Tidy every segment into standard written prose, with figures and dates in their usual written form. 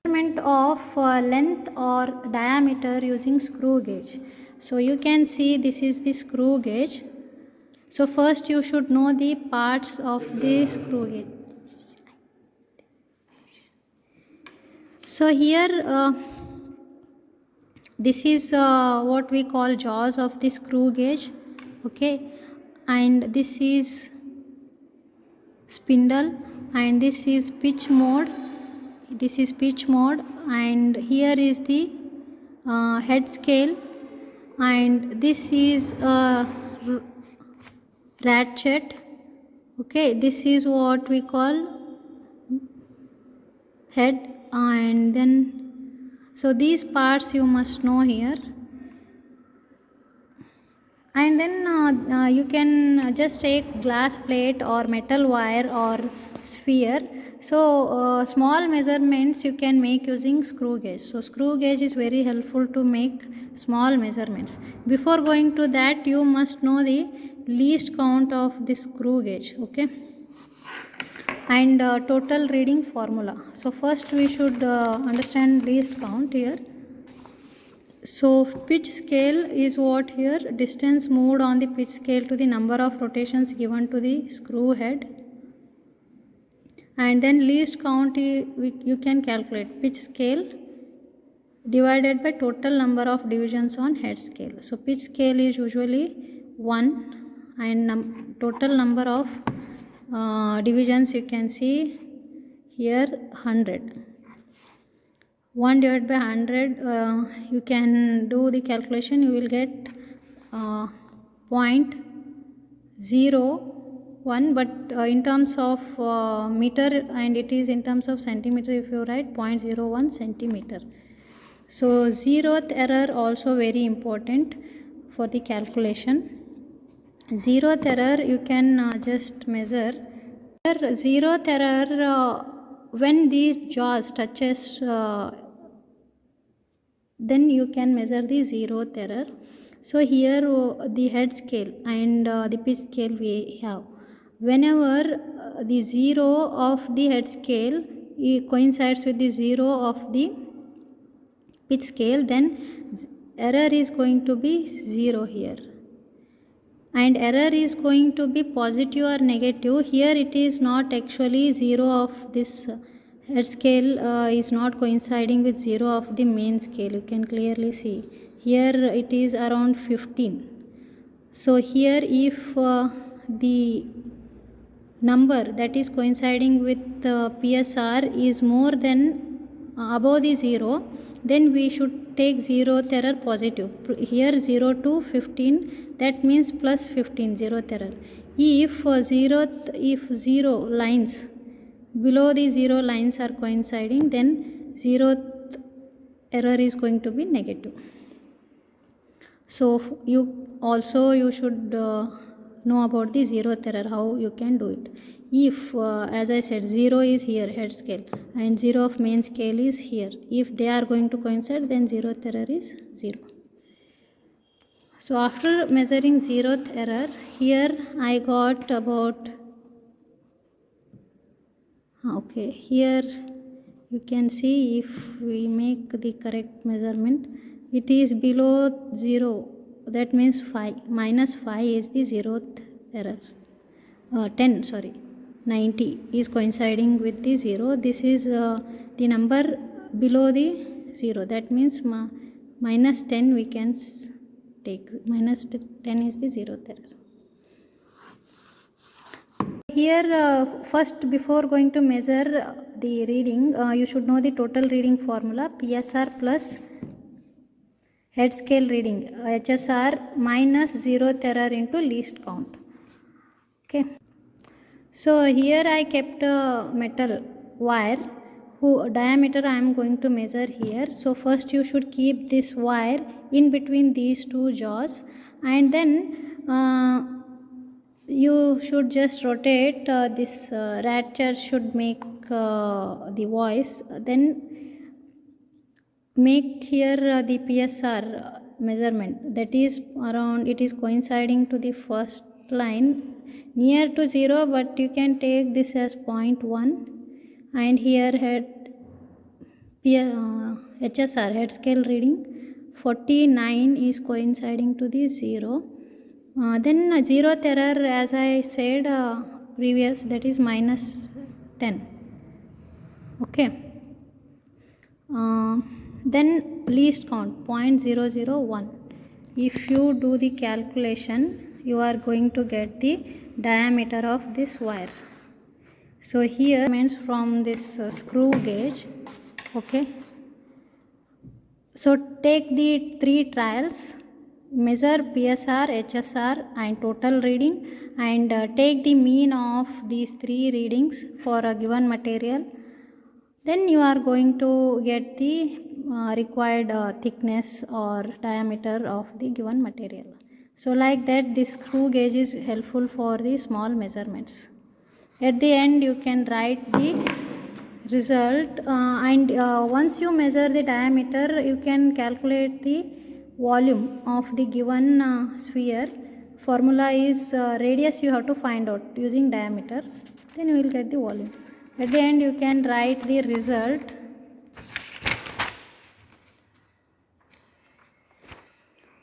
measurement of length or diameter using screw gauge. So you can see this is the screw gauge. So first you should know the parts of the screw gauge. So here this is what we call jaws of the screw gauge, okay, and this is spindle, and this is pitch mode, and here is the head scale, and this is a ratchet, okay, this is what we call head, and then so these parts you must know here. And then you can just take glass plate or metal wire or sphere. So small measurements you can make using screw gauge. So screw gauge is very helpful to make small measurements. Before going to that, you must know the least count of the screw gauge, okay, and total reading formula. So first we should understand least count here. So pitch scale is what here, distance moved on the pitch scale to the number of rotations given to the screw head, and then least count you can calculate pitch scale divided by total number of divisions on head scale. So pitch scale is usually 1, and total number of divisions you can see here 100. 1 divided by 100, you can do the calculation, you will get 0.01, but in terms of meter, and it is in terms of centimeter, if you write 0.01 centimeter. So zeroth error also very important for the calculation. Zeroth error you can just measure. Here zeroth error, when these jaws touches, then you can measure the zeroth error. So here the head scale and the pitch scale we have. Whenever the zero of the head scale coincides with the zero of the pitch scale, then error is going to be 0 here. And error is going to be positive or negative. Here it is not actually 0 of this head scale is not coinciding with 0 of the main scale. You can clearly see. Here it is around 15. So here if the number that is coinciding with PSR is more than above the 0, then we should take zeroth error positive. Here 0 to 15, that means plus 15, zeroth error. If 0 lines below the 0 lines are coinciding, then zeroth error is going to be negative. So you should know about the zeroth error, how you can do it. If as I said, 0 is here head scale and 0 of main scale is here, if they are going to coincide, then zeroth error is 0. So after measuring zeroth error, here I got about, okay, here you can see if we make the correct measurement, it is below 0, that means 5, minus 5 is the zeroth error. 90 is coinciding with the 0. This is the number below the 0, that means minus 10 we can take, minus 10 is the zeroth error. Here first, before going to measure the reading, you should know the total reading formula, PSR plus head scale reading, HSR minus zeroth error into least count. Okay. So here I kept a metal wire whose diameter I am going to measure here. So first you should keep this wire in between these two jaws, and then you should just rotate this ratchet should make the voice, then make here the PSR measurement, that is around, it is coinciding to the first line near to 0, but you can take this as 0.1, and here head HSR, head scale reading, 49 is coinciding to the 0. Then zeroth error, as I said previous, that is minus 10. Okay. Then least count 0.001. If you do the calculation, you are going to get the diameter of this wire. So here means from this screw gauge. Okay. So take the 3 trials, measure PSR, HSR and total reading, and take the mean of these 3 readings for a given material. Then you are going to get the required thickness or diameter of the given material. So like that, this screw gauge is helpful for the small measurements. At the end you can write the result, and once you measure the diameter, you can calculate the volume of the given sphere. Formula is radius you have to find out using diameter, then you will get the volume. At the end you can write the result.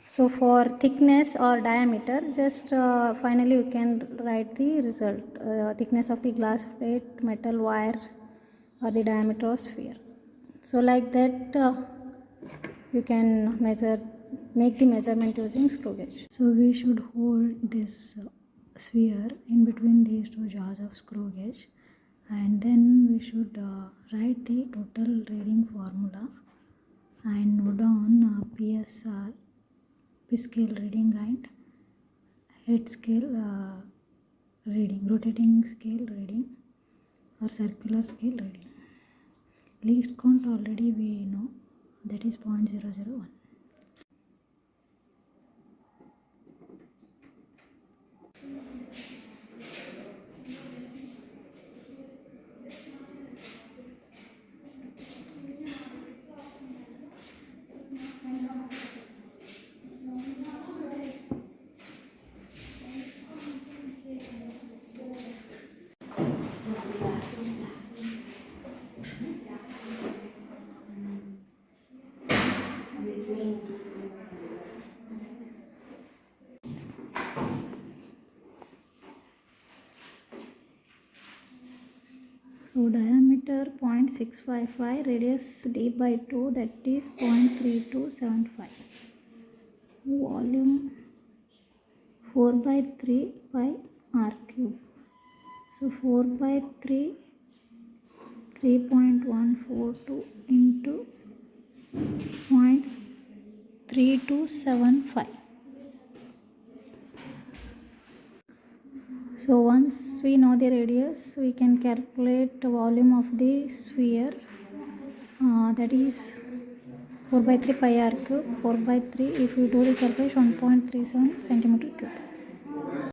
So for thickness or diameter, just finally you can write the result, thickness of the glass plate, metal wire or the diameter of sphere. So like that you can make the measurement using screw gauge. So we should hold this sphere in between these 2 jaws of screw gauge, and then we should write the total reading formula and note down PSR, P scale reading and head scale reading, rotating scale reading or circular scale reading. Least count already we know, that is 0.001. So diameter 0.655, radius d by 2, that is 0.3275. Volume 4 by 3 by r cube. So 4 by 3, 3.142 into 0.3275. So once we know the radius, we can calculate the volume of the sphere, that is 4 by 3 pi r cube. 4 by 3, if we do the calculation, 1.37 centimeter cube.